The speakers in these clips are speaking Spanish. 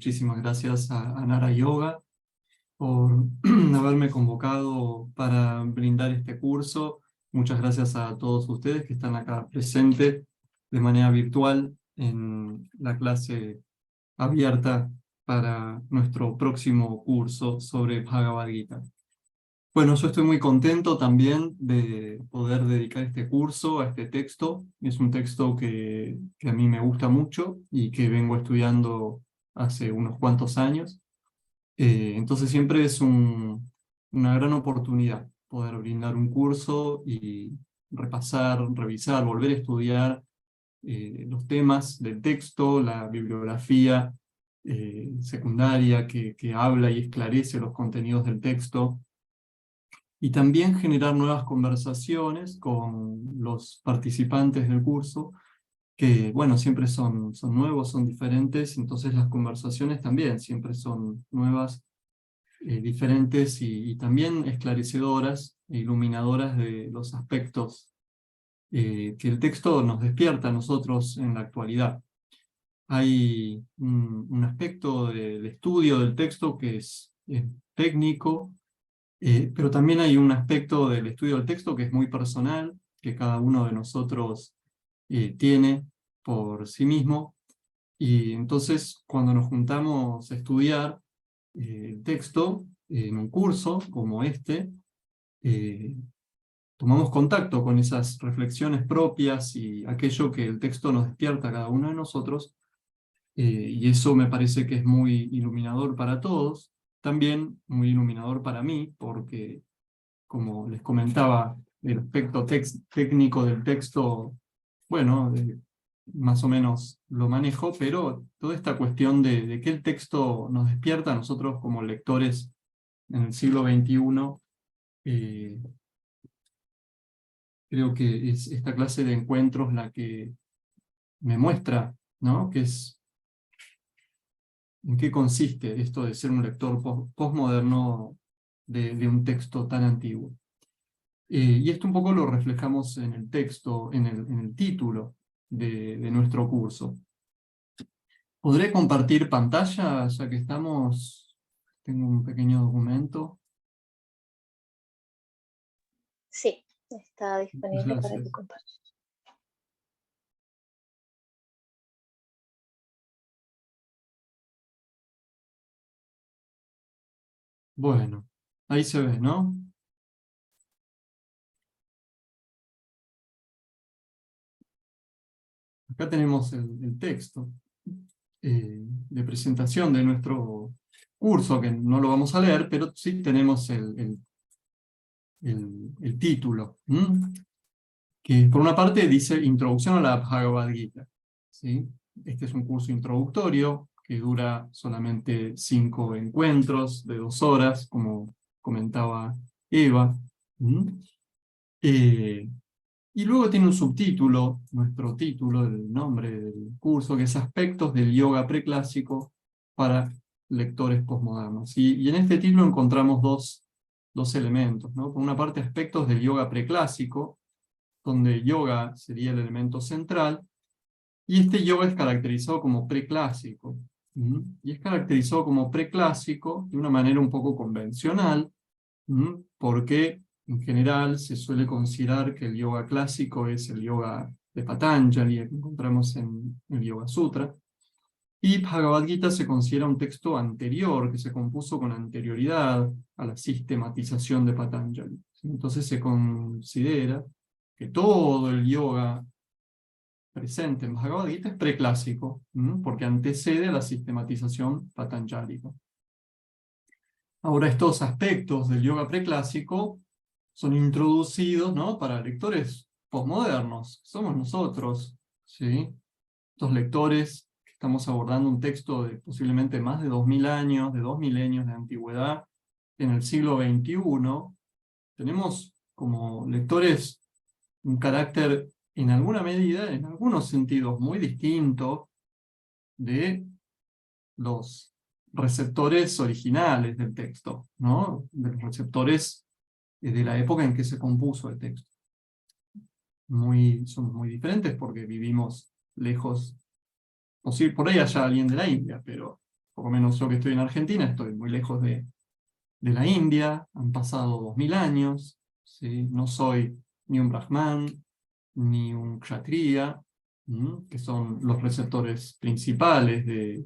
muchísimas gracias a Nara Yoga por haberme convocado para brindar este curso. Muchas gracias a todos ustedes que están acá presentes de manera virtual en la clase abierta para nuestro próximo curso sobre Bhagavad Gita. Bueno, yo estoy muy contento también de poder dedicar este curso a este texto. Es un texto que a mí me gusta mucho y que vengo estudiando hace unos cuantos años. Entonces siempre es una gran oportunidad poder brindar un curso y repasar, revisar, volver a estudiar los temas del texto, la bibliografía secundaria que habla y esclarece los contenidos del texto, y también generar nuevas conversaciones con los participantes del curso, que bueno, siempre son nuevos, son diferentes, entonces las conversaciones también siempre son nuevas, diferentes y también esclarecedoras e iluminadoras de los aspectos que el texto nos despierta a nosotros en la actualidad. Hay un aspecto del estudio del texto que es técnico, pero también hay un aspecto del estudio del texto que es muy personal, que cada uno de nosotros tiene por sí mismo, y entonces cuando nos juntamos a estudiar el texto en un curso como este, eh, tomamos contacto con esas reflexiones propias y aquello que el texto nos despierta a cada uno de nosotros, y eso me parece que es muy iluminador para todos, también muy iluminador para mí, porque como les comentaba, el aspecto técnico del texto, bueno, más o menos lo manejo, pero toda esta cuestión de que el texto nos despierta a nosotros como lectores en el siglo XXI, eh, creo que es esta clase de encuentros la que me muestra, ¿no? En qué consiste esto de ser un lector postmoderno de un texto tan antiguo. Y esto un poco lo reflejamos en el texto, en el título de nuestro curso. ¿Podré compartir pantalla, ya que estamos? Tengo un pequeño documento. Sí, está disponible para que Gracias. compartas. Bueno, ahí se ve, ¿no? Acá tenemos el texto de presentación de nuestro curso, que no lo vamos a leer, pero sí tenemos el título, que por una parte dice Introducción a la Bhagavad Gita, ¿sí? Este es un curso introductorio que dura solamente 5 encuentros de 2 horas, como comentaba Eva. Y luego tiene un subtítulo, nuestro título, el nombre del curso, que es Aspectos del Yoga Preclásico para lectores posmodernos. Y en este título encontramos dos elementos, ¿no? Por una parte, aspectos del yoga preclásico, donde yoga sería el elemento central, y este yoga es caracterizado como preclásico. Y es caracterizado como preclásico de una manera un poco convencional, porque en general se suele considerar que el yoga clásico es el yoga de Patanjali, que encontramos en el Yoga Sutra, y Bhagavad Gita se considera un texto anterior, que se compuso con anterioridad a la sistematización de Patanjali. Entonces se considera que todo el yoga presente en Bhagavad Gita es preclásico, porque antecede a la sistematización patanjálica. Ahora, estos aspectos del yoga preclásico son introducidos, ¿no?, para lectores posmodernos, somos nosotros, ¿sí? Estos lectores que estamos abordando un texto de posiblemente más de 2000 años, de 2 milenios de antigüedad, en el siglo XXI, tenemos como lectores un carácter en alguna medida, en algunos sentidos muy distinto de los receptores originales del texto, ¿no? De los receptores de la época en que se compuso el texto. Somos muy diferentes porque vivimos lejos, o si por ahí haya alguien de la India, pero por lo menos yo que estoy en Argentina, estoy muy lejos de la India, han pasado 2000 años, ¿sí? No soy ni un brahman, ni un kshatriya, que son los receptores principales de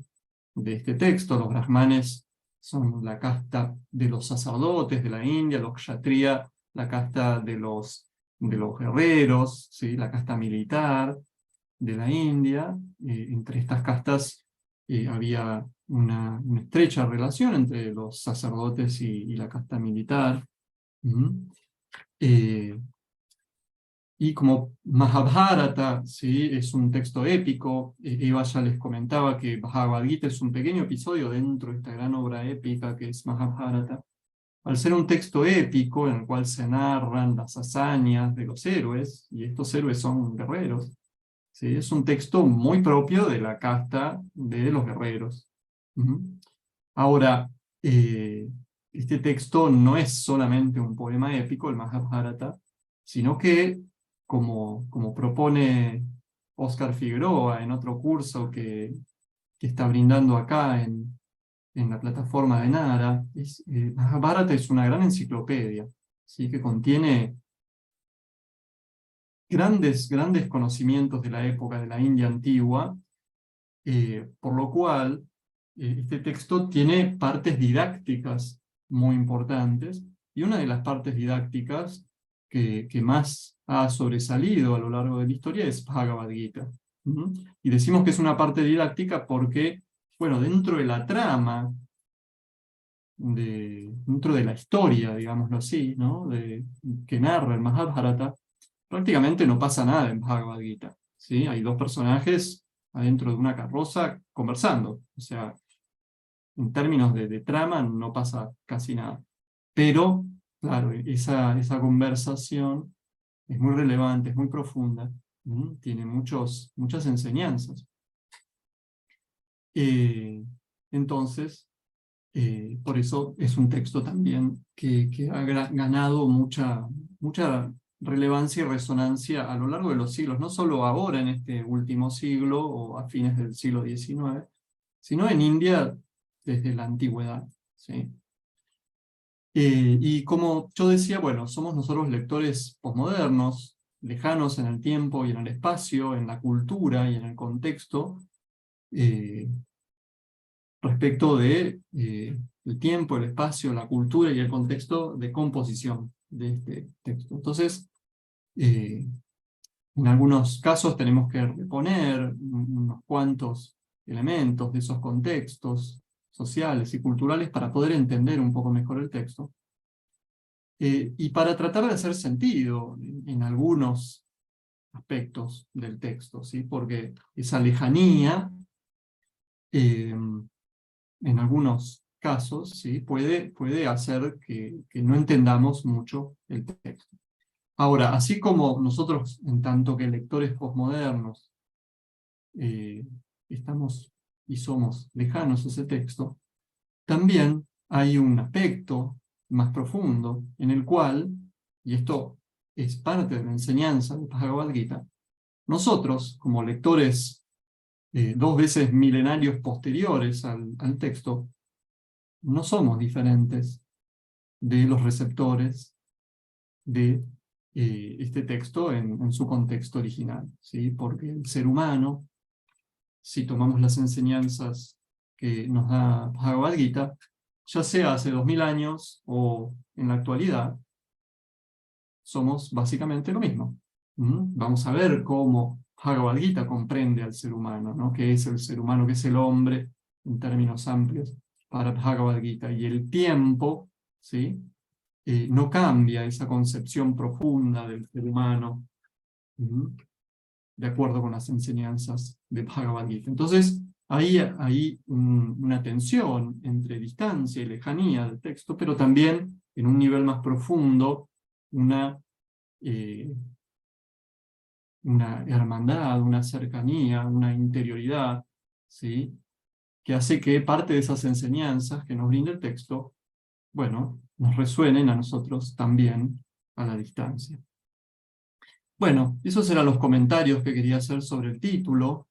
este texto. Los brahmanes son la casta de los sacerdotes de la India, los kshatriya, la casta de los guerreros, ¿sí? La casta militar de la India. Entre estas castas había una estrecha relación entre los sacerdotes y la casta militar. Eh, y como Mahabharata, ¿sí? Es un texto épico, Eva ya les comentaba que Bhagavad Gita es un pequeño episodio dentro de esta gran obra épica que es Mahabharata. Al ser un texto épico en el cual se narran las hazañas de los héroes, y estos héroes son guerreros, ¿sí? Es un texto muy propio de la casta de los guerreros. Ahora, este texto no es solamente un poema épico, el Mahabharata, sino que, como propone Óscar Figueroa en otro curso que está brindando acá en la plataforma de Nara, Mahabharata es una gran enciclopedia, ¿sí? Que contiene grandes conocimientos de la época de la India antigua, por lo cual este texto tiene partes didácticas muy importantes, y una de las partes didácticas que más ha sobresalido a lo largo de la historia es Bhagavad Gita. Y decimos que es una parte didáctica porque, bueno, dentro de la trama, dentro de la historia, digámoslo así, ¿no? Que narra el Mahabharata, prácticamente no pasa nada en Bhagavad Gita, ¿sí? Hay dos personajes adentro de una carroza conversando, o sea, en términos de trama no pasa casi nada. Pero, claro, esa conversación es muy relevante, es muy profunda, tiene muchas enseñanzas. Entonces, por eso es un texto también que ha ganado mucha relevancia y resonancia a lo largo de los siglos, no solo ahora en este último siglo o a fines del siglo XIX, sino en India desde la antigüedad, ¿sí? Y como yo decía, bueno, somos nosotros lectores posmodernos, lejanos en el tiempo y en el espacio, en la cultura y en el contexto, respecto de el tiempo, el espacio, la cultura y el contexto de composición de este texto. Entonces, en algunos casos tenemos que reponer unos cuantos elementos de esos contextos sociales y culturales para poder entender un poco mejor el texto. Y para tratar de hacer sentido en algunos aspectos del texto, ¿sí? Porque esa lejanía, en algunos casos, ¿sí? puede hacer que no entendamos mucho el texto. Ahora, así como nosotros, en tanto que lectores posmodernos, estamos y somos lejanos a ese texto, también hay un aspecto más profundo en el cual, y esto es parte de la enseñanza de Bhagavad Gita, nosotros, como lectores 2 veces milenarios posteriores al texto, no somos diferentes de los receptores de este texto en su contexto original, ¿sí? Porque el ser humano, si tomamos las enseñanzas que nos da Bhagavad Gita, ya sea hace 2000 años o en la actualidad, somos básicamente lo mismo. Vamos a ver cómo Bhagavad Gita comprende al ser humano, ¿no? ¿Qué es el ser humano? ¿Qué es el hombre? En términos amplios para Bhagavad Gita. Y el tiempo, ¿sí? No cambia esa concepción profunda del ser humano, de acuerdo con las enseñanzas de Bhagavad Gita. Entonces, ahí hay una tensión entre distancia y lejanía del texto, pero también en un nivel más profundo, una hermandad, una cercanía, una interioridad, ¿sí? Que hace que parte de esas enseñanzas que nos brinda el texto, bueno, nos resuenen a nosotros también a la distancia. Bueno, esos eran los comentarios que quería hacer sobre el título.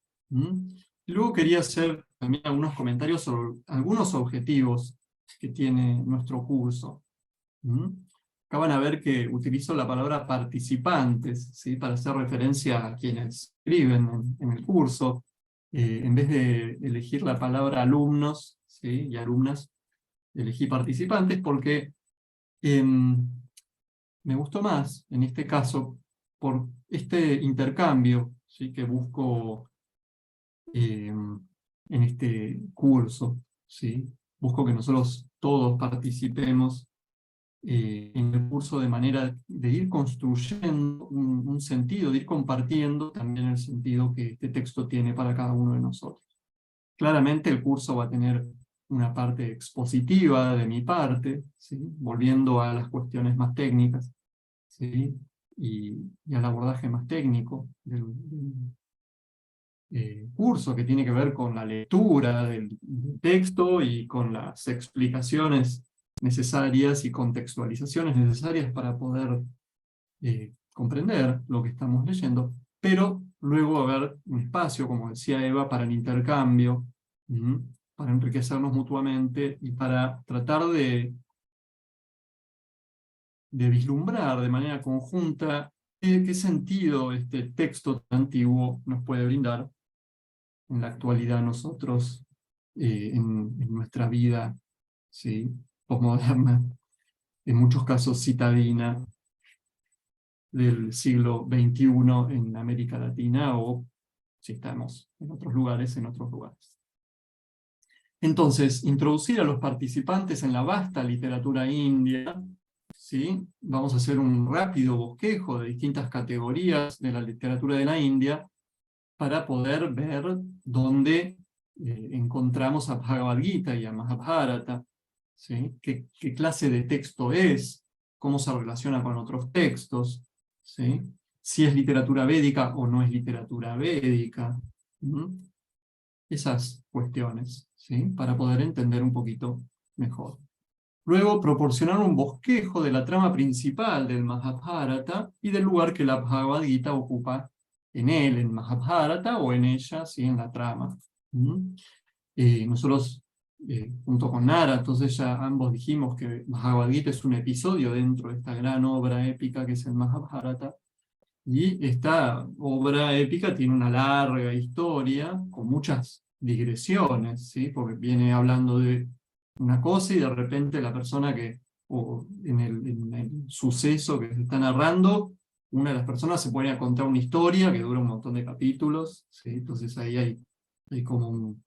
Luego quería hacer también algunos comentarios sobre algunos objetivos que tiene nuestro curso. Acá van a ver que utilizo la palabra participantes, ¿sí? Para hacer referencia a quienes escriben en el curso. En vez de elegir la palabra alumnos, ¿sí? Y alumnas, elegí participantes porque me gustó más, en este caso, por este intercambio, ¿sí? Que busco en este curso, ¿sí? Busco que nosotros todos participemos en el curso de manera de ir construyendo un sentido, de ir compartiendo también el sentido que este texto tiene para cada uno de nosotros. Claramente el curso va a tener una parte expositiva de mi parte, ¿sí? Volviendo a las cuestiones más técnicas, ¿sí? y al abordaje más técnico del curso, que tiene que ver con la lectura del texto y con las explicaciones necesarias y contextualizaciones necesarias para poder comprender lo que estamos leyendo, pero luego va a haber un espacio, como decía Eva, para el intercambio, para enriquecernos mutuamente y para tratar de vislumbrar de manera conjunta qué sentido este texto tan antiguo nos puede brindar en la actualidad nosotros, en nuestra vida, ¿sí? Posmoderna, en muchos casos citadina, del siglo XXI en América Latina, o si estamos en otros lugares, en otros lugares. Entonces, introducir a los participantes en la vasta literatura india, ¿sí? Vamos a hacer un rápido bosquejo de distintas categorías de la literatura de la India, para poder ver dónde encontramos a Bhagavad Gita y a Mahabharata, ¿sí? ¿Qué clase de texto es? ¿Cómo se relaciona con otros textos? ¿Sí? Si es literatura védica o no es literatura védica. Esas cuestiones, ¿sí? Para poder entender un poquito mejor. Luego, proporcionar un bosquejo de la trama principal del Mahabharata y del lugar que la Bhagavad Gita ocupa en él, en Mahabharata, o en ella, ¿sí? En la trama. Nosotros, junto con Nara, entonces ya ambos dijimos que Bhagavad Gita es un episodio dentro de esta gran obra épica que es el Mahabharata, y esta obra épica tiene una larga historia, con muchas digresiones, ¿sí? Porque viene hablando de una cosa y de repente la persona que, o en el suceso que se está narrando, una de las personas se pone a contar una historia que dura un montón de capítulos, ¿sí? Entonces ahí hay como un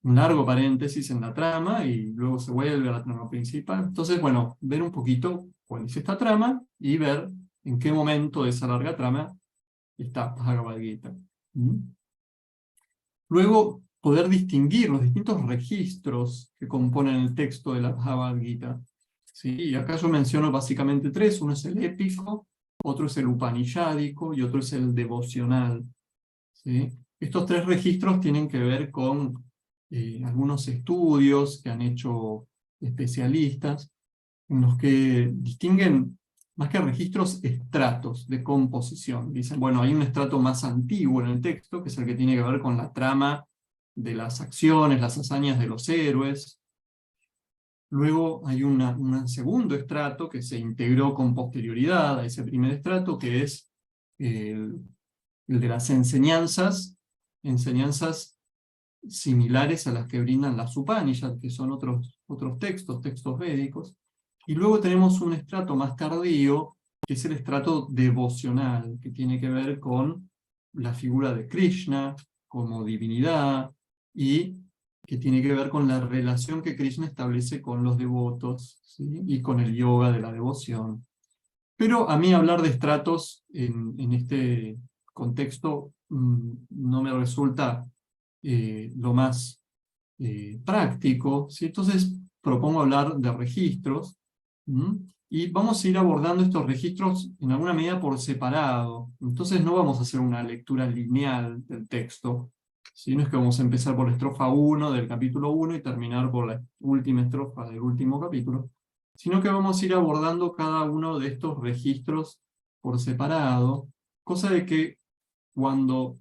largo paréntesis en la trama y luego se vuelve a la trama principal. Entonces, bueno, ver un poquito cuál es esta trama y ver en qué momento de esa larga trama está Bhagavad Gita. Luego, poder distinguir los distintos registros que componen el texto de la Bhagavad Gita. ¿Sí? Y acá yo menciono básicamente tres: uno es el épico, otro es el upanishádico y otro es el devocional. ¿Sí? Estos tres registros tienen que ver con algunos estudios que han hecho especialistas, en los que distinguen, más que registros, estratos de composición. Dicen, bueno, hay un estrato más antiguo en el texto, que es el que tiene que ver con la trama de las acciones, las hazañas de los héroes. Luego hay un segundo estrato que se integró con posterioridad a ese primer estrato, que es el de las enseñanzas similares a las que brindan las Upanishads, que son otros textos védicos. Y luego tenemos un estrato más tardío, que es el estrato devocional, que tiene que ver con la figura de Krishna como divinidad, y que tiene que ver con la relación que Krishna establece con los devotos, ¿sí? Y con el yoga de la devoción. Pero a mí hablar de estratos en este contexto no me resulta lo más práctico, ¿sí? Entonces propongo hablar de registros, y vamos a ir abordando estos registros en alguna medida por separado. Entonces no vamos a hacer una lectura lineal del texto, ¿sí? No es que vamos a empezar por la estrofa 1 del capítulo 1 y terminar por la última estrofa del último capítulo, sino que vamos a ir abordando cada uno de estos registros por separado, cosa de que cuando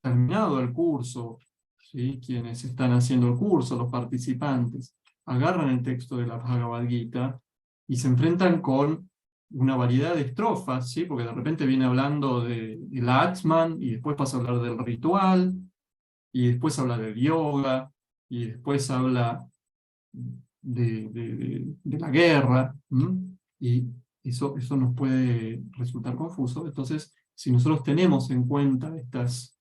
terminado el curso, ¿sí? Quienes están haciendo el curso, los participantes, agarran el texto de la Bhagavad Gita y se enfrentan con una variedad de estrofas, ¿sí? Porque de repente viene hablando del Atman, y después pasa a hablar del ritual, y después habla del yoga, y después habla de la guerra, y eso nos puede resultar confuso. Entonces, si nosotros tenemos en cuenta estas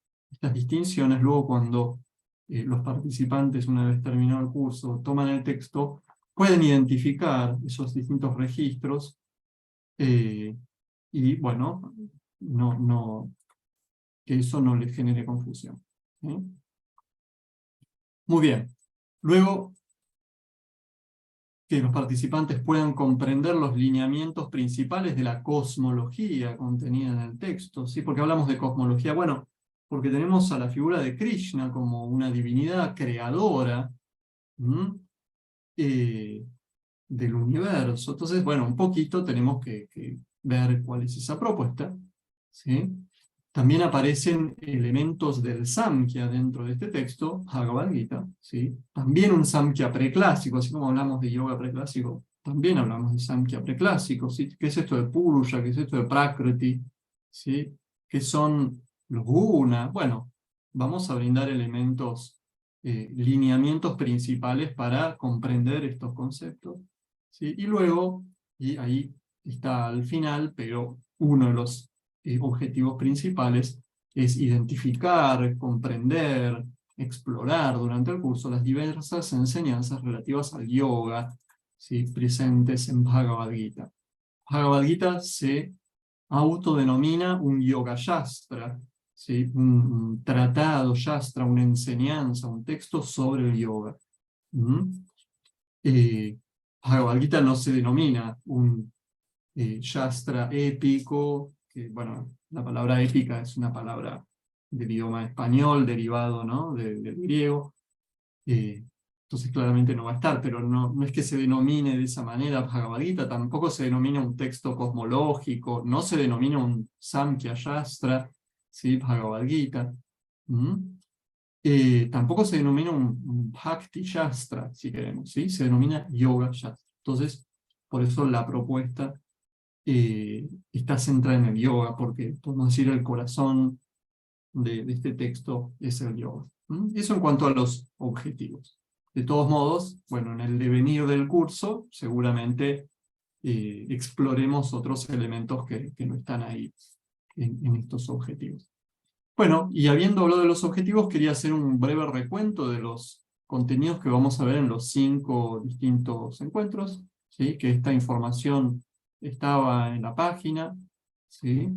distinciones, luego cuando los participantes, una vez terminado el curso, toman el texto, pueden identificar esos distintos registros, y bueno, que eso no les genere confusión. ¿Sí? Muy bien. Luego, que los participantes puedan comprender los lineamientos principales de la cosmología contenida en el texto, ¿sí? Porque hablamos de cosmología, bueno, porque tenemos a la figura de Krishna como una divinidad creadora, del universo. Entonces, bueno, un poquito tenemos que ver cuál es esa propuesta, ¿sí? También aparecen elementos del Samkhya dentro de este texto, Bhagavad Gita, ¿sí? También un Samkhya preclásico, así como hablamos de yoga preclásico, también hablamos de Samkhya preclásico, ¿sí? ¿Qué es esto de Purusha? ¿Qué es esto de Prakriti? ¿Sí? ¿Qué son los guna? Bueno, vamos a brindar elementos, lineamientos principales para comprender estos conceptos, ¿sí? Y luego, y ahí está al final, pero uno de los objetivos principales es identificar, comprender, explorar durante el curso las diversas enseñanzas relativas al yoga, ¿sí? Presentes en Bhagavad Gita. Bhagavad Gita se autodenomina un yoga shastra, ¿sí? Un tratado shastra, una enseñanza, un texto sobre el yoga. Bhagavad Gita no se denomina un shastra épico, que bueno, la palabra épica es una palabra del idioma español, derivado, ¿no? del griego, entonces claramente no va a estar, pero no es que se denomine de esa manera Bhagavad Gita, tampoco se denomina un texto cosmológico, no se denomina un Samkhya Shastra, ¿sí? Bhagavad Gita. Tampoco se denomina un Bhakti Shastra, si queremos, ¿sí? Se denomina Yoga Shastra. Entonces, por eso la propuesta está centrada en el yoga, porque podemos decir el corazón de este texto es el yoga. Eso en cuanto a los objetivos. De todos modos, bueno, en el devenir del curso, seguramente exploremos otros elementos que no están ahí en estos objetivos. Bueno, y habiendo hablado de los objetivos, quería hacer un breve recuento de los contenidos que vamos a ver en los 5 distintos encuentros, ¿sí? Que esta información estaba en la página, ¿sí?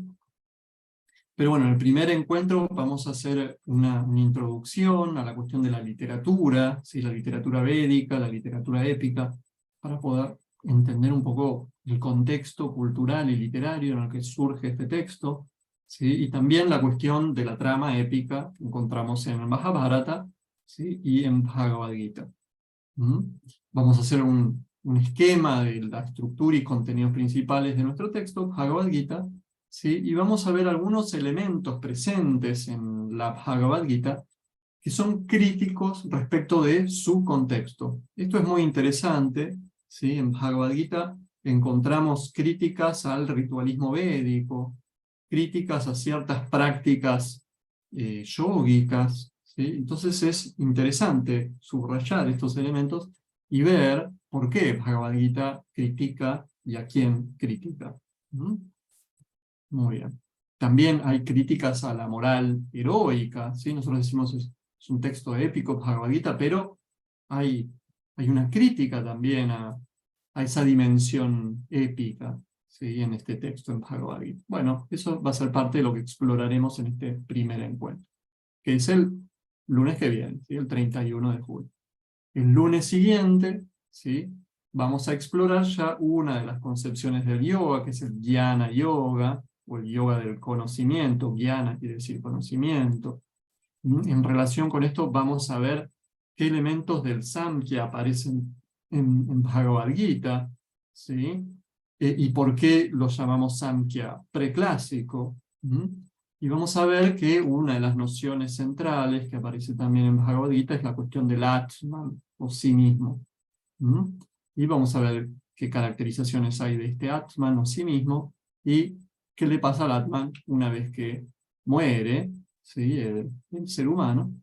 Pero bueno, en el primer encuentro vamos a hacer una introducción a la cuestión de la literatura, ¿sí? La literatura védica, la literatura épica, para poder entender un poco el contexto cultural y literario en el que surge este texto, ¿sí? Y también la cuestión de la trama épica que encontramos en el Mahabharata, ¿sí? Y en Bhagavad Gita. Vamos a hacer un esquema de la estructura y contenidos principales de nuestro texto, Bhagavad Gita, ¿sí? Y vamos a ver algunos elementos presentes en la Bhagavad Gita que son críticos respecto de su contexto. Esto es muy interesante, ¿sí? En Bhagavad Gita encontramos críticas al ritualismo védico, críticas a ciertas prácticas yógicas, ¿sí? Entonces es interesante subrayar estos elementos y ver por qué Bhagavad Gita critica y a quién critica. Muy bien. También hay críticas a la moral heroica, ¿sí? Nosotros decimos es un texto épico, Bhagavad Gita, pero hay una crítica también a esa dimensión épica, ¿sí? En este texto, en Bhagavad Gita. Bueno, eso va a ser parte de lo que exploraremos en este primer encuentro, que es el lunes que viene, ¿sí? El 31 de julio. El lunes siguiente, ¿sí? Vamos a explorar ya una de las concepciones del yoga, que es el Jnana Yoga, o el yoga del conocimiento. Jnana quiere decir conocimiento. En relación con esto vamos a ver qué elementos del Samkhya aparecen en Bhagavad Gita, ¿sí? Y por qué lo llamamos Samkhya preclásico. Y vamos a ver que una de las nociones centrales que aparece también en Bhagavad Gita es la cuestión del Atman, o sí mismo. ¿Mm? Y vamos a ver qué caracterizaciones hay de este Atman o sí mismo, y qué le pasa al Atman una vez que muere, ¿sí? El ser humano.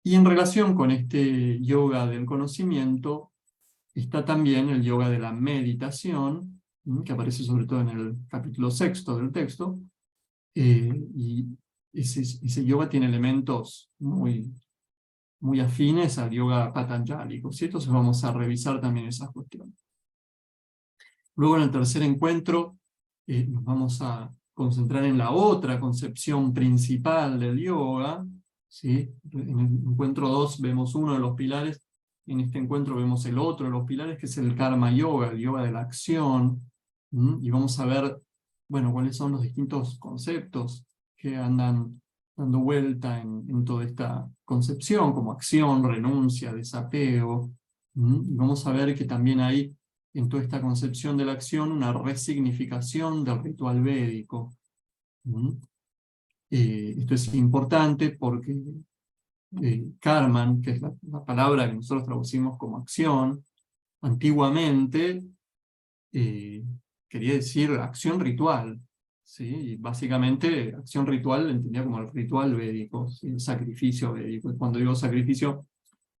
Y en relación con este yoga del conocimiento, está también el yoga de la meditación, que aparece sobre todo en el capítulo 6 del texto, y ese yoga tiene elementos muy afines al yoga patanjálico, ¿sí? Entonces vamos a revisar también esas cuestiones. Luego en el tercer encuentro nos vamos a concentrar en la otra concepción principal del yoga, ¿sí? En el encuentro 2 vemos uno de los pilares, en este encuentro vemos el otro de los pilares, que es el karma yoga, el yoga de la acción, y vamos a ver, bueno, cuáles son los distintos conceptos que andan dando vuelta en toda esta concepción, como acción, renuncia, desapego, y vamos a ver que también hay en toda esta concepción de la acción una resignificación del ritual védico. Esto es importante porque karman, que es la palabra que nosotros traducimos como acción, antiguamente quería decir acción ritual, ¿sí? Y básicamente acción ritual entendía como el ritual védico, ¿sí? El sacrificio védico. Y cuando digo sacrificio,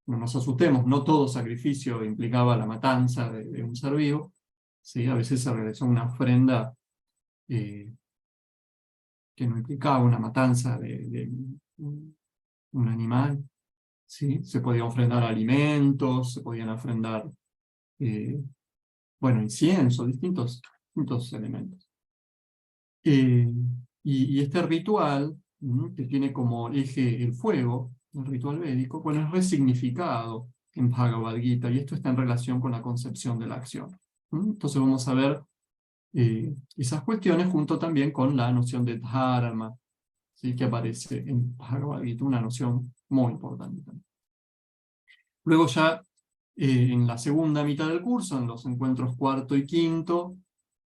no nos asustemos, no todo sacrificio implicaba la matanza de un ser vivo, ¿sí? A veces se realizó una ofrenda que no implicaba una matanza de un animal, ¿sí? Se podían ofrendar alimentos, se podían ofrendar, bueno, incienso, distintos elementos. Y este ritual, que tiene como eje el fuego, el ritual védico, bueno, es resignificado en Bhagavad Gita, y esto está en relación con la concepción de la acción. Entonces vamos a ver esas cuestiones junto también con la noción de dharma, ¿sí? Que aparece en Bhagavad Gita, una noción muy importante también. Luego ya en la segunda mitad del curso, en los encuentros cuarto y quinto,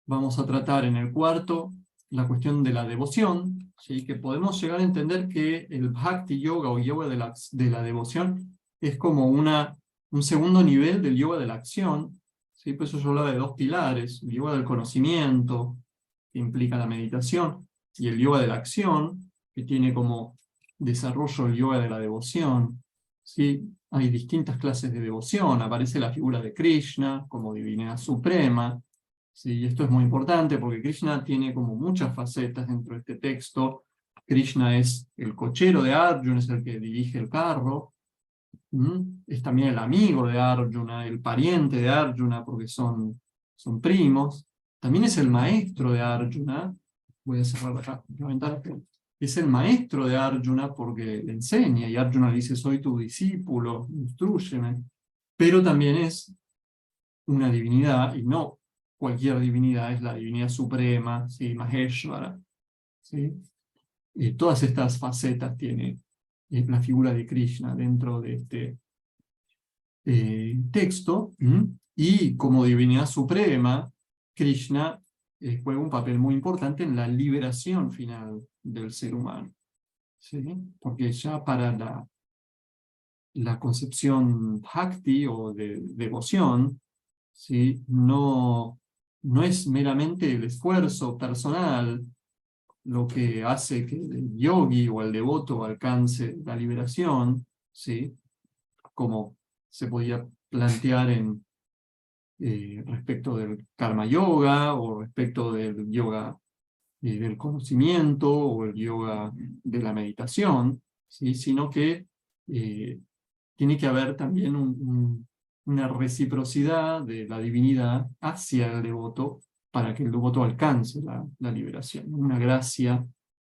vamos a tratar en el cuarto la cuestión de la devoción, ¿sí? Que podemos llegar a entender que el Bhakti Yoga o yoga de la devoción es como un segundo nivel del yoga de la acción, ¿sí? Por eso yo hablaba de dos pilares, el yoga del conocimiento, que implica la meditación, y el yoga de la acción, que tiene como desarrollo el yoga de la devoción, ¿sí? Hay distintas clases de devoción, aparece la figura de Krishna como divinidad suprema, ¿sí? Y esto es muy importante porque Krishna tiene como muchas facetas dentro de este texto. Krishna es el cochero de Arjuna, es el que dirige el carro, es también el amigo de Arjuna, el pariente de Arjuna porque son primos, también es el maestro de Arjuna. Voy a cerrar acá la ventana. Es el maestro de Arjuna porque le enseña, y Arjuna le dice: soy tu discípulo, instrúyeme. Pero también es una divinidad, y no cualquier divinidad, es la divinidad suprema, ¿sí? Maheshvara, ¿sí? Todas estas facetas tiene la figura de Krishna dentro de este texto, y como divinidad suprema, Krishna juega un papel muy importante en la liberación final del ser humano, ¿sí? Porque ya para la concepción bhakti o de devoción, ¿sí? No es meramente el esfuerzo personal lo que hace que el yogi o el devoto alcance la liberación, ¿sí? Como se podía plantear respecto del karma yoga, o respecto del yoga del conocimiento, o el yoga de la meditación, ¿sí? Sino que tiene que haber también una reciprocidad de la divinidad hacia el devoto para que el devoto alcance la liberación. Una gracia,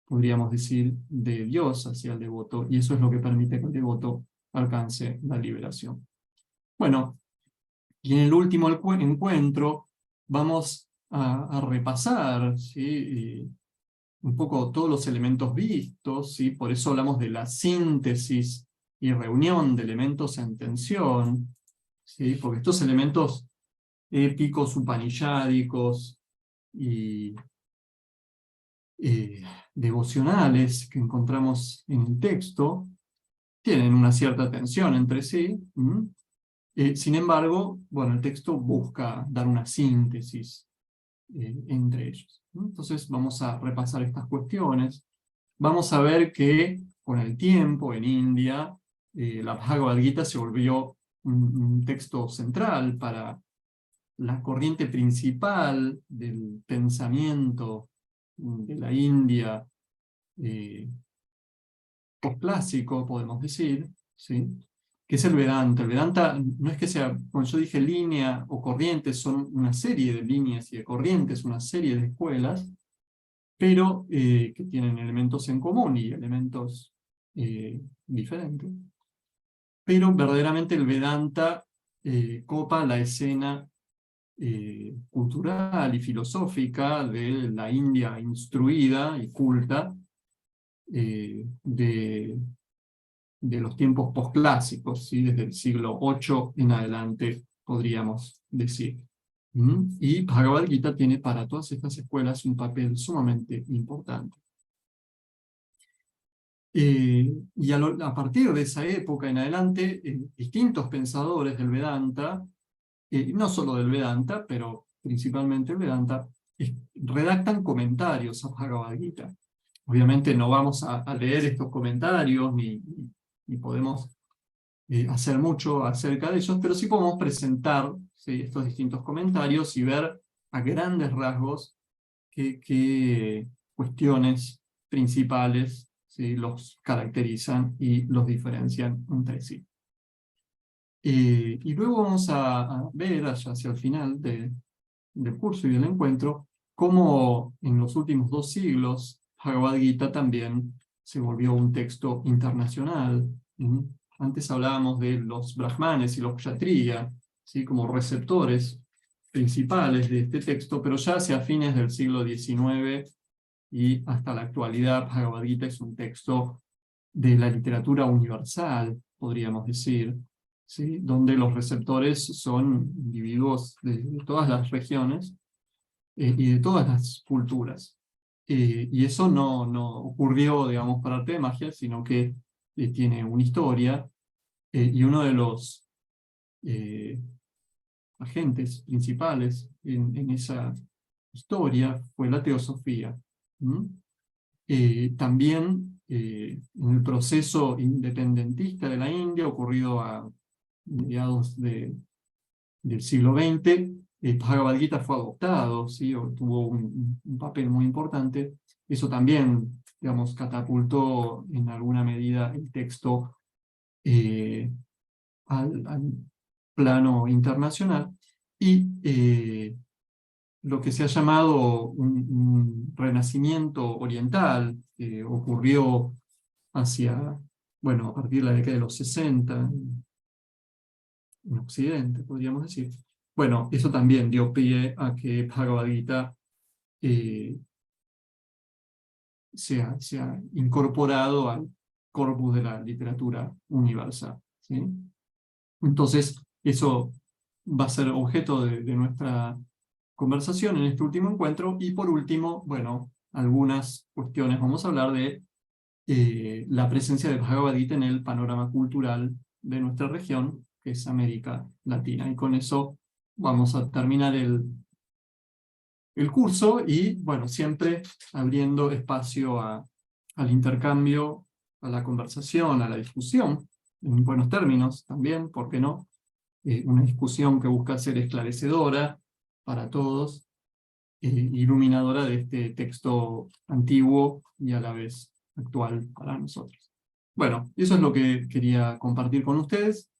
podríamos decir, de Dios hacia el devoto, y eso es lo que permite que el devoto alcance la liberación. Bueno, y en el último encuentro vamos a repasar, ¿sí? Un poco todos los elementos vistos, ¿sí? Por eso hablamos de la síntesis y reunión de elementos en tensión, ¿sí? Porque estos elementos épicos, upanishádicos y devocionales que encontramos en el texto tienen una cierta tensión entre sí. Sin embargo, bueno, el texto busca dar una síntesis entre ellos. Entonces vamos a repasar estas cuestiones. Vamos a ver que con el tiempo en India la Bhagavad Gita se volvió un texto central para la corriente principal del pensamiento de la India posclásico, podemos decir, ¿sí? Que es el Vedanta. El Vedanta no es que sea, como yo dije, línea o corriente, son una serie de líneas y de corrientes, una serie de escuelas, pero que tienen elementos en común y elementos diferentes. Pero verdaderamente el Vedanta copa la escena cultural y filosófica de la India instruida y culta de los tiempos posclásicos, ¿sí? Desde el siglo VIII en adelante, podríamos decir. Y Bhagavad Gita tiene para todas estas escuelas un papel sumamente importante. Y a partir de esa época en adelante, distintos pensadores del Vedanta, no solo del Vedanta, pero principalmente el Vedanta, redactan comentarios a Bhagavad Gita. Obviamente no vamos a leer estos comentarios, ni podemos hacer mucho acerca de ellos, pero sí podemos presentar, ¿sí?, estos distintos comentarios y ver a grandes rasgos qué cuestiones principales, ¿sí?, los caracterizan y los diferencian entre sí. Y luego vamos a ver hacia el final del curso y del encuentro cómo en los últimos 2 siglos Bhagavad Gita también se volvió un texto internacional. Antes hablábamos de los brahmanes y los kshatriya, ¿sí?, como receptores principales de este texto, pero ya hacia fines del siglo XIX y hasta la actualidad Bhagavad Gita es un texto de la literatura universal, podríamos decir, ¿sí?, donde los receptores son individuos de todas las regiones y de todas las culturas. Y eso no ocurrió, digamos, por arte de magia, sino que tiene una historia, y uno de los agentes principales en esa historia fue la teosofía. También en el proceso independentista de la India, ocurrido a mediados del siglo XX, Bhagavad Gita fue adoptado, ¿sí?, o tuvo un papel muy importante. Eso también, digamos, catapultó en alguna medida el texto al plano internacional, y lo que se ha llamado un renacimiento oriental, que ocurrió bueno, a partir de la década de los 60, en Occidente, podríamos decir. Bueno, eso también dio pie a que Bhagavad Gita sea incorporado al corpus de la literatura universal, ¿sí? Entonces, eso va a ser objeto de nuestra conversación en este último encuentro. Y por último, bueno, algunas cuestiones. Vamos a hablar de la presencia de Bhagavad Gita en el panorama cultural de nuestra región, que es América Latina. Y con eso vamos a terminar el curso y, bueno, siempre abriendo espacio al intercambio, a la conversación, a la discusión, en buenos términos también, ¿por qué no? Una discusión que busca ser esclarecedora para todos, iluminadora de este texto antiguo y a la vez actual para nosotros. Bueno, eso es lo que quería compartir con ustedes.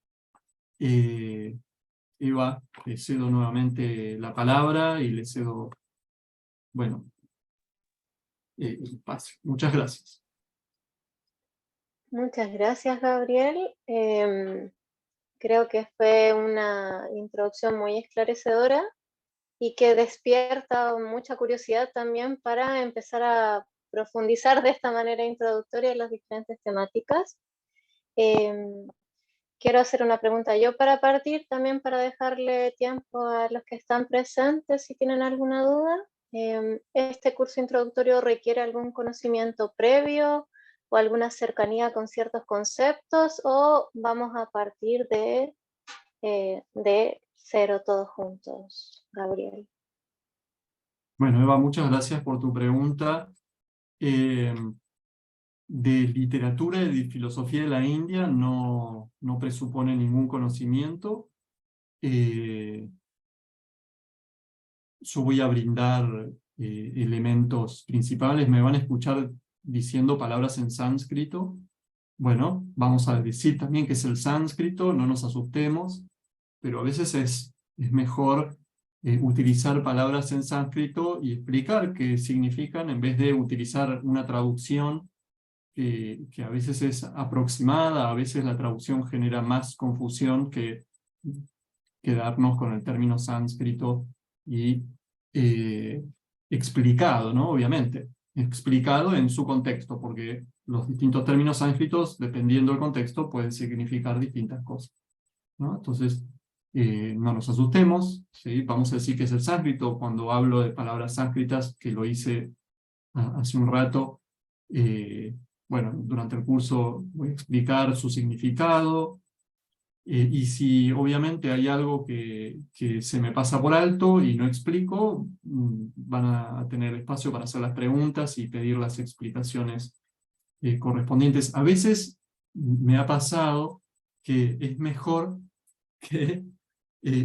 Eva, le cedo nuevamente la palabra y le cedo, bueno, el espacio. Muchas gracias. Muchas gracias, Gabriel. Creo que fue una introducción muy esclarecedora y que despierta mucha curiosidad también para empezar a profundizar de esta manera introductoria en las diferentes temáticas. Quiero hacer una pregunta yo para partir, también para dejarle tiempo a los que están presentes si tienen alguna duda. ¿Este curso introductorio requiere algún conocimiento previo o alguna cercanía con ciertos conceptos, o vamos a partir de cero todos juntos, Gabriel? Bueno, Eva, muchas gracias por tu pregunta. Eh, de literatura y de filosofía de la India no presupone ningún conocimiento. Eh, yo voy a brindar elementos principales. Me van a escuchar diciendo palabras en sánscrito. Bueno, vamos a decir también que es el sánscrito, no nos asustemos, pero a veces es mejor utilizar palabras en sánscrito y explicar qué significan en vez de utilizar una traducción que a veces es aproximada, a veces la traducción genera más confusión que quedarnos con el término sánscrito y eh, explicado, ¿no? Obviamente, explicado en su contexto, porque los distintos términos sánscritos, dependiendo del contexto, pueden significar distintas cosas, ¿no? Entonces, no nos asustemos, ¿sí? Vamos a decir que es el sánscrito. Cuando hablo de palabras sánscritas, que lo hice hace un rato, bueno, durante el curso voy a explicar su significado, y si obviamente hay algo que se me pasa por alto y no explico, van a tener espacio para hacer las preguntas y pedir las explicaciones correspondientes. A veces me ha pasado que es mejor que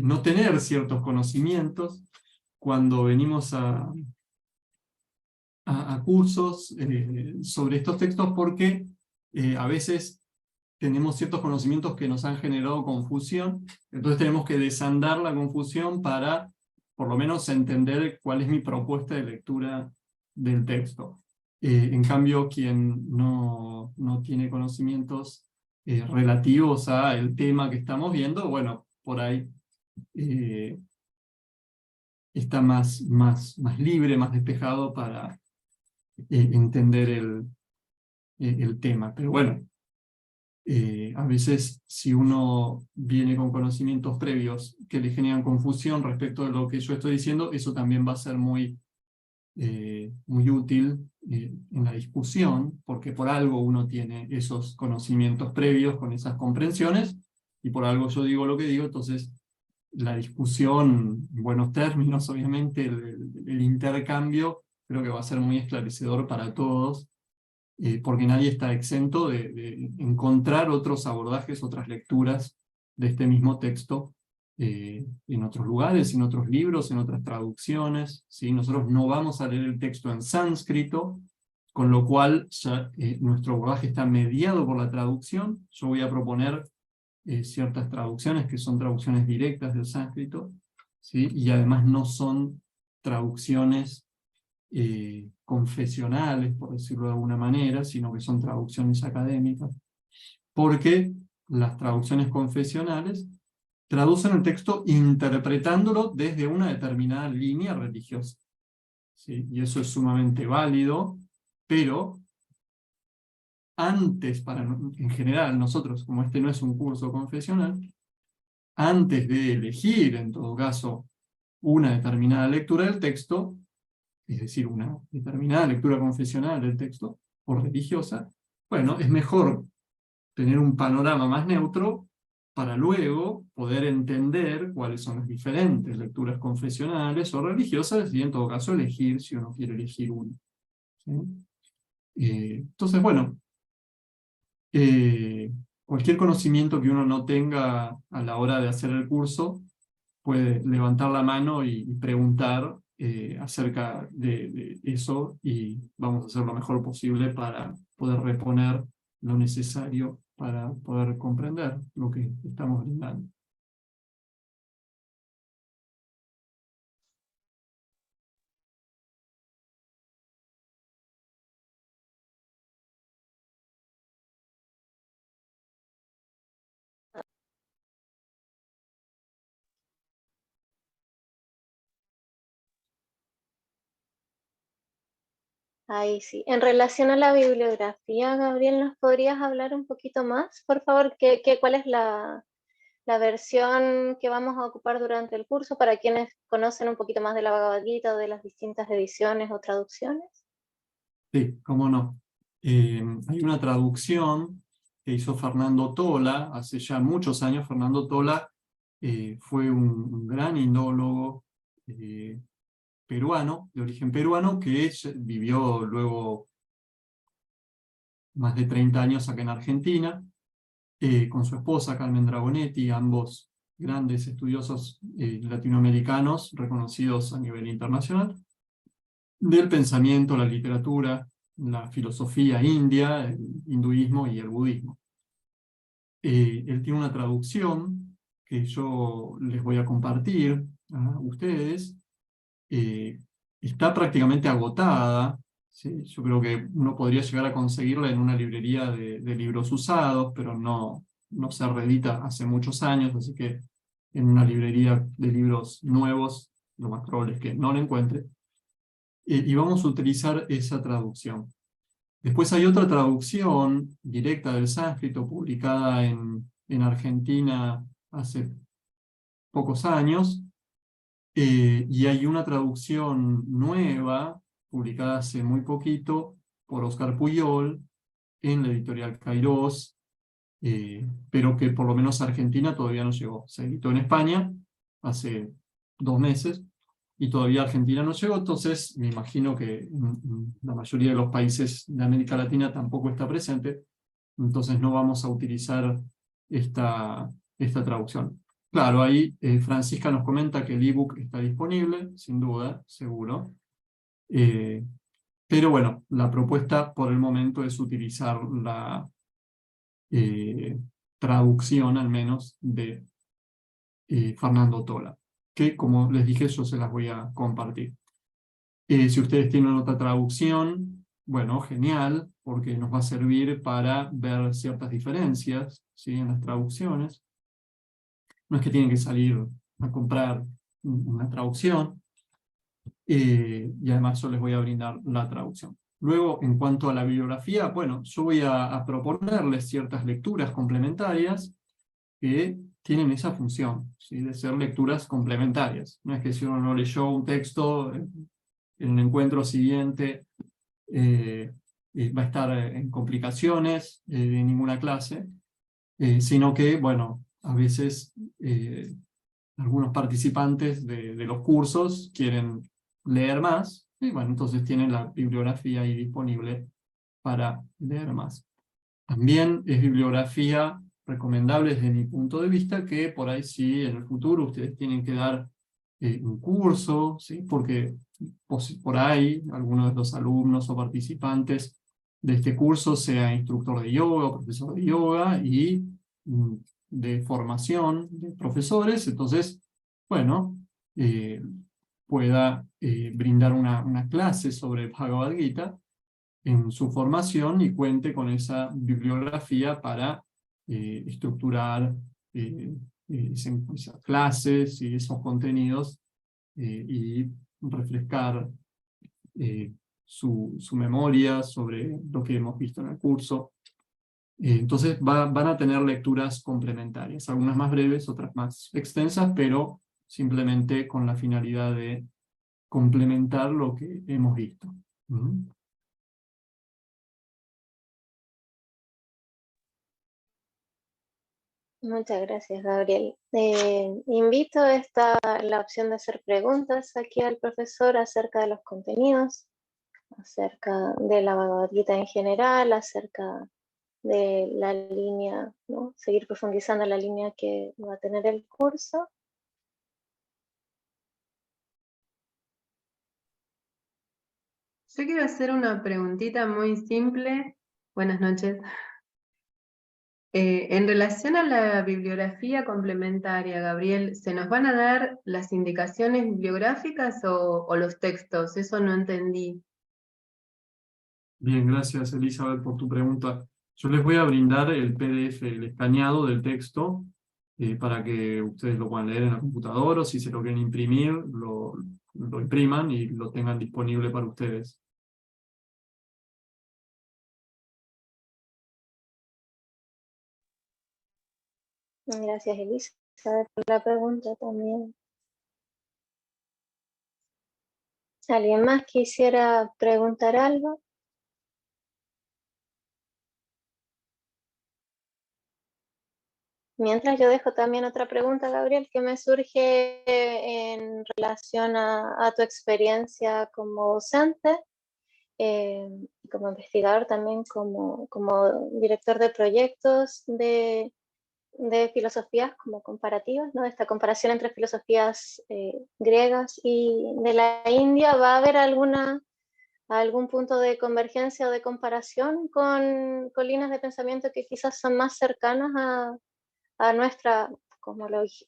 no tener ciertos conocimientos cuando venimos a cursos sobre estos textos, porque a veces tenemos ciertos conocimientos que nos han generado confusión, entonces tenemos que desandar la confusión para por lo menos entender cuál es mi propuesta de lectura del texto. En cambio, quien no tiene conocimientos relativos al tema que estamos viendo, bueno, por ahí está más libre, más despejado para entender el tema. Pero bueno, a veces si uno viene con conocimientos previos que le generan confusión respecto de lo que yo estoy diciendo, eso también va a ser muy útil en la discusión, porque por algo uno tiene esos conocimientos previos con esas comprensiones, y por algo yo digo lo que digo. Entonces la discusión, en buenos términos, obviamente, el intercambio, creo que va a ser muy esclarecedor para todos, porque nadie está exento de encontrar otros abordajes, otras lecturas de este mismo texto en otros lugares, en otros libros, en otras traducciones, ¿sí? Nosotros no vamos a leer el texto en sánscrito, con lo cual ya, nuestro abordaje está mediado por la traducción. Yo voy a proponer ciertas traducciones que son traducciones directas del sánscrito, ¿sí? Y además no son traducciones confesionales, por decirlo de alguna manera, sino que son traducciones académicas, porque las traducciones confesionales traducen el texto interpretándolo desde una determinada línea religiosa, ¿sí? Y eso es sumamente válido, pero antes, en general, nosotros, como este no es un curso confesional, antes de elegir, en todo caso, una determinada lectura del texto, es decir, una determinada lectura confesional del texto, o religiosa, bueno, es mejor tener un panorama más neutro para luego poder entender cuáles son las diferentes lecturas confesionales o religiosas, y en todo caso elegir si uno quiere elegir una, ¿sí? Entonces, bueno, cualquier conocimiento que uno no tenga a la hora de hacer el curso, puede levantar la mano y preguntar acerca de eso, y vamos a hacer lo mejor posible para poder reponer lo necesario para poder comprender lo que estamos brindando. Ahí sí. En relación a la bibliografía, Gabriel, ¿nos podrías hablar un poquito más? Por favor, cuál es la versión que vamos a ocupar durante el curso para quienes conocen un poquito más de la Bhagavad Gita o de las distintas ediciones o traducciones? Sí, cómo no. Hay una traducción que hizo Fernando Tola, hace ya muchos años. Fernando Tola fue un gran indólogo peruano, de origen peruano, que vivió luego más de 30 años acá en Argentina, con su esposa Carmen Dragonetti, ambos grandes estudiosos latinoamericanos reconocidos a nivel internacional, del pensamiento, la literatura, la filosofía india, el hinduismo y el budismo. Él tiene una traducción que yo les voy a compartir a ustedes. eh, Está prácticamente agotada, ¿sí? Yo creo que uno podría llegar a conseguirla en una librería de libros usados, pero no se reedita hace muchos años, así que en una librería de libros nuevos lo más probable es que no la encuentre. Y vamos a utilizar esa traducción. Después hay otra traducción directa del sánscrito publicada en Argentina hace pocos años, y hay una traducción nueva publicada hace muy poquito por Oscar Puyol en la editorial Kairos, pero que por lo menos a Argentina todavía no llegó. Se editó en España hace 2 meses y todavía Argentina no llegó, entonces me imagino que en la mayoría de los países de América Latina tampoco está presente, entonces no vamos a utilizar esta traducción. Claro, ahí Francisca nos comenta que el ebook está disponible, sin duda, seguro. Pero bueno, la propuesta por el momento es utilizar la eh, traducción, al menos, de Fernando Tola, que como les dije, yo se las voy a compartir. Si ustedes tienen otra traducción, bueno, genial, porque nos va a servir para ver ciertas diferencias, ¿sí?, en las traducciones. No es que tienen que salir a comprar una traducción, y además yo les voy a brindar la traducción. Luego, en cuanto a la bibliografía, bueno, yo voy a proponerles ciertas lecturas complementarias que tienen esa función, ¿sí?, de ser lecturas complementarias. No es que si uno no leyó un texto, en un encuentro siguiente va a estar en complicaciones de ninguna clase, sino que, bueno, a veces algunos participantes de los cursos quieren leer más, y bueno, entonces tienen la bibliografía ahí disponible para leer más. También es bibliografía recomendable desde mi punto de vista, que por ahí sí en el futuro ustedes tienen que dar un curso, ¿sí?, porque por ahí algunos de los alumnos o participantes de este curso sea instructor de yoga o profesor de yoga y de formación de profesores, entonces, bueno, pueda brindar una clase sobre Bhagavad Gita en su formación y cuente con esa bibliografía para estructurar esas clases y esos contenidos, y refrescar su memoria sobre lo que hemos visto en el curso. Entonces van a tener lecturas complementarias, algunas más breves, otras más extensas, pero simplemente con la finalidad de complementar lo que hemos visto. ¿Mm? Muchas gracias, Gabriel. Invito la opción de hacer preguntas aquí al profesor acerca de los contenidos, acerca de la Bhagavad Gita en general, acerca de la línea, ¿no?, seguir profundizando en la línea que va a tener el curso. Yo quiero hacer una preguntita muy simple. Buenas noches. En relación a la bibliografía complementaria, Gabriel, ¿se nos van a dar las indicaciones bibliográficas o los textos? Eso no entendí. Bien, gracias Elizabeth por tu pregunta. Yo les voy a brindar el PDF, el escaneado del texto, para que ustedes lo puedan leer en la computadora, o si se lo quieren imprimir, lo impriman y lo tengan disponible para ustedes. Gracias, Elizabeth, por la pregunta también. ¿Alguien más quisiera preguntar algo? Mientras yo dejo también otra pregunta, Gabriel, que me surge en relación a tu experiencia como docente, como investigador también, como director de proyectos de filosofías como comparativas, ¿no? Esta comparación entre filosofías griegas y de la India. ¿Va a haber algún punto de convergencia o de comparación con líneas de pensamiento que quizás son más cercanas a nuestra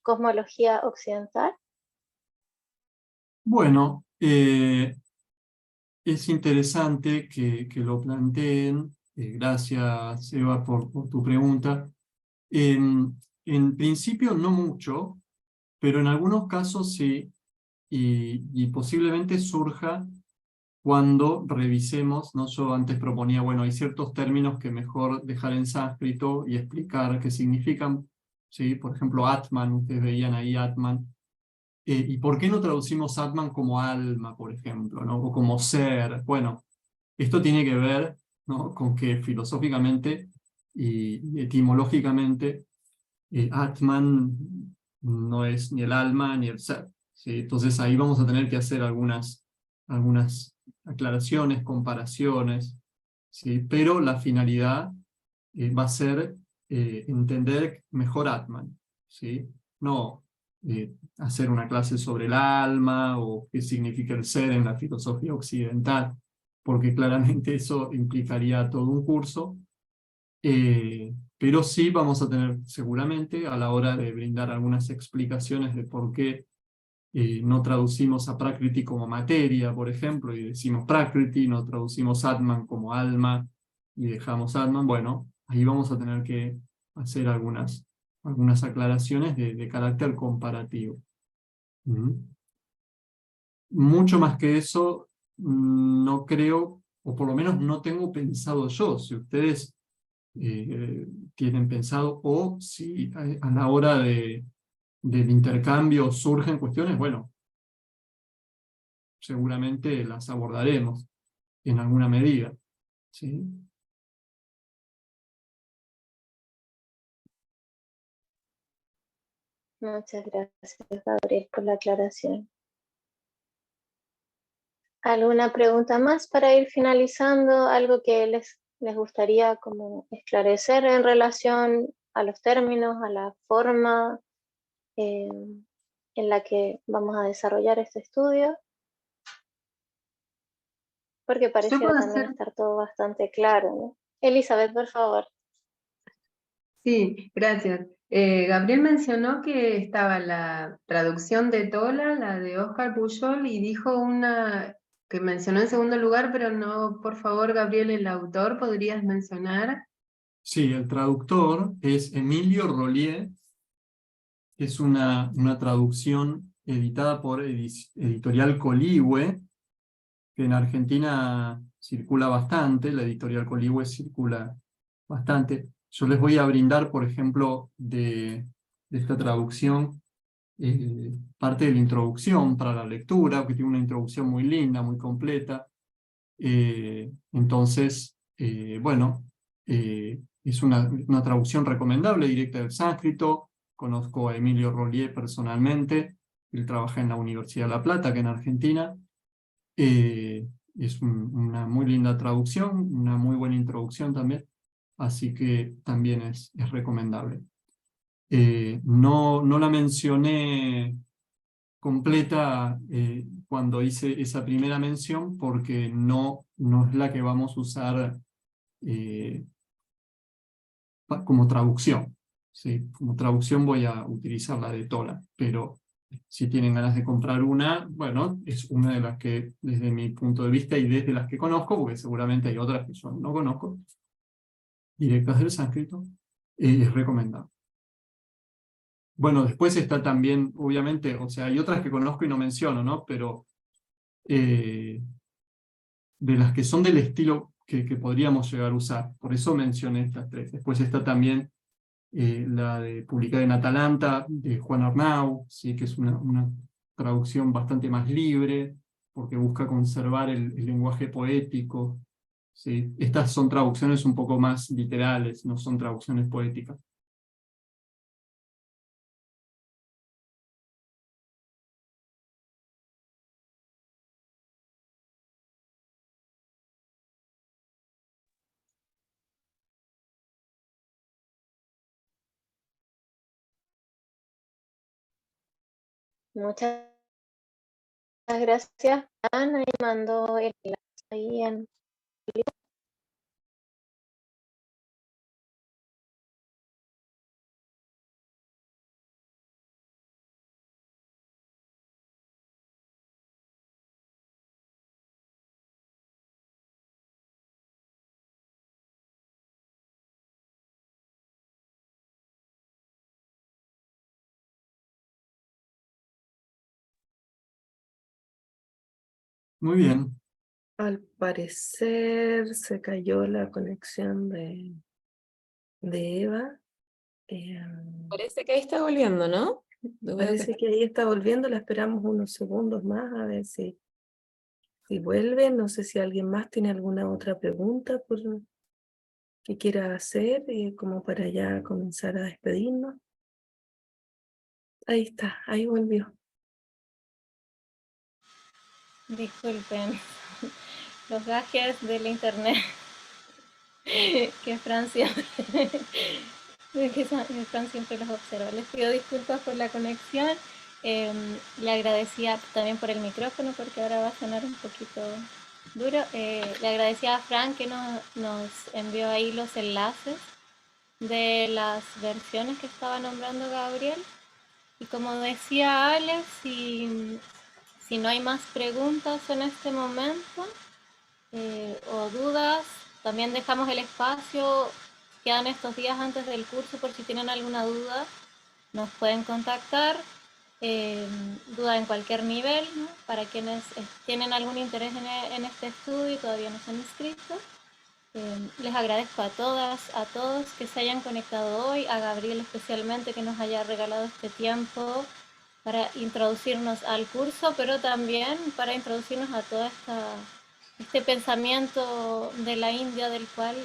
cosmología occidental? Bueno, es interesante que lo planteen. Gracias, Eva, por tu pregunta. En principio no mucho, pero en algunos casos sí, y posiblemente surja cuando revisemos, ¿no? Yo antes proponía, bueno, hay ciertos términos que mejor dejar en sánscrito y explicar qué significan, ¿sí? Por ejemplo, Atman, ustedes veían ahí Atman. ¿Y por qué no traducimos Atman como alma, por ejemplo, ¿no? O como ser? Bueno, esto tiene que ver, ¿no? Con que filosóficamente y etimológicamente Atman no es ni el alma ni el ser, ¿sí? Entonces ahí vamos a tener que hacer algunas aclaraciones, comparaciones, ¿sí? Pero la finalidad va a ser entender mejor Atman, ¿sí? No hacer una clase sobre el alma o qué significa el ser en la filosofía occidental, porque claramente eso implicaría todo un curso. Pero sí vamos a tener seguramente a la hora de brindar algunas explicaciones de por qué no traducimos a Prakriti como materia, por ejemplo, y decimos Prakriti, no traducimos Atman como alma y dejamos Atman. Bueno, ahí vamos a tener que hacer algunas aclaraciones de carácter comparativo. Mucho más que eso, no creo, o por lo menos no tengo pensado yo. Si ustedes tienen pensado, o si a la hora del intercambio surgen cuestiones, bueno, seguramente las abordaremos en alguna medida, ¿sí? Muchas gracias, Gabriel, por la aclaración. ¿Alguna pregunta más para ir finalizando? ¿Algo que les gustaría como esclarecer en relación a los términos, a la forma en la que vamos a desarrollar este estudio? Porque Yo pareciera puedo también hacer, estar todo bastante claro, ¿no? Elizabeth, por favor. sí, gracias. Gabriel mencionó que estaba la traducción de Tola, la de Oscar Pujol, y dijo una que mencionó en segundo lugar, pero no, por favor, Gabriel, el autor, ¿podrías mencionar? Sí, el traductor es Emilio Rollier, es una traducción editada por Editorial Coligüe, que en Argentina circula bastante, la Editorial Coligüe circula bastante. Yo les voy a brindar, por ejemplo, de esta traducción, parte de la introducción para la lectura, que tiene una introducción muy linda, muy completa. Entonces, bueno, es una traducción recomendable, directa del sánscrito. Conozco a Emilio Rollier personalmente, él trabaja en la Universidad de La Plata, que en Argentina. Es una muy linda traducción, una muy buena introducción también, así que también es recomendable. No la mencioné completa cuando hice esa primera mención porque no es la que vamos a usar como traducción. ¿Sí? Como traducción voy a utilizar la de Tola, pero si tienen ganas de comprar una, bueno, es una de las que desde mi punto de vista y desde las que conozco, porque seguramente hay otras que yo no conozco, directas del sánscrito, es recomendable. Bueno, después está también, obviamente, o sea, hay otras que conozco y no menciono, ¿no? Pero de las que son del estilo que podríamos llegar a usar. Por eso mencioné estas tres. Después está también la de publicada en Atalanta, de Juan Arnau, ¿sí? Que es una traducción bastante más libre, porque busca conservar el lenguaje poético. ¿Sí? Estas son traducciones un poco más literales, no son traducciones poéticas. Muchas gracias, Ana, y mandó el enlace ahí en... Muy bien. Al parecer se cayó la conexión de Eva. Parece que ahí está volviendo, ¿no? Yo veo Parece que ahí está volviendo, la esperamos unos segundos más a ver si vuelve. No sé si alguien más tiene alguna otra pregunta que quiera hacer, como para ya comenzar a despedirnos. Ahí está, ahí volvió. Disculpen, los gajes del internet que Fran siempre, Fran siempre los observa. Les pido disculpas por la conexión. Le agradecía también por el micrófono, porque ahora va a sonar un poquito duro. Le agradecía a Fran que nos envió ahí los enlaces de las versiones que estaba nombrando Gabriel. Y como decía Alex, si no hay más preguntas en este momento o dudas, también dejamos el espacio. Quedan estos días antes del curso por si tienen alguna duda, nos pueden contactar. Duda en cualquier nivel, ¿no? Para quienes tienen algún interés en este estudio y todavía no se han inscrito. Les agradezco a todas, a todos que se hayan conectado hoy, a Gabriel especialmente que nos haya regalado este tiempo para introducirnos al curso, pero también para introducirnos a todo este pensamiento de la India, del cual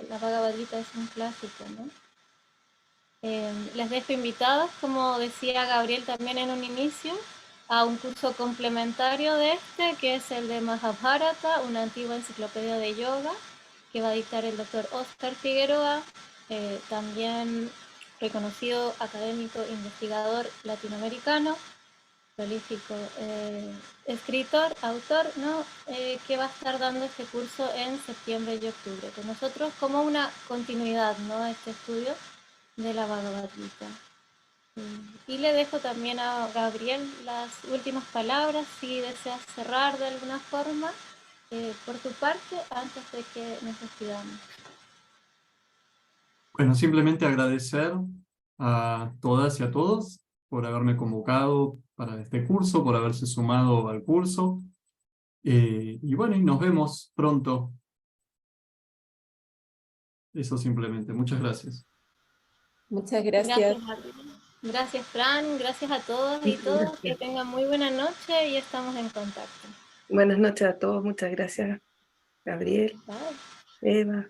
la Bhagavad Gita es un clásico, ¿no? Les dejo invitados, como decía Gabriel también en un inicio, a un curso complementario de este, que es el de Mahabharata, una antigua enciclopedia de yoga, que va a dictar el doctor Oscar Figueroa, también reconocido académico, investigador latinoamericano, prolífico escritor, autor, ¿no? Que va a estar dando este curso en septiembre y octubre, con nosotros como una continuidad, ¿no?, de este estudio de la Bhagavad Gita. Y le dejo también a Gabriel las últimas palabras, si deseas cerrar de alguna forma por tu parte antes de que nos despidamos. Bueno, simplemente agradecer a todas y a todos por haberme convocado para este curso, por haberse sumado al curso. Y bueno, y nos vemos pronto. Eso simplemente. Muchas gracias. Muchas gracias. Gracias, Fran. Gracias a todos y todas. Que tengan muy buena noche y estamos en contacto. Buenas noches a todos, muchas gracias, Gabriel, Bye. Eva.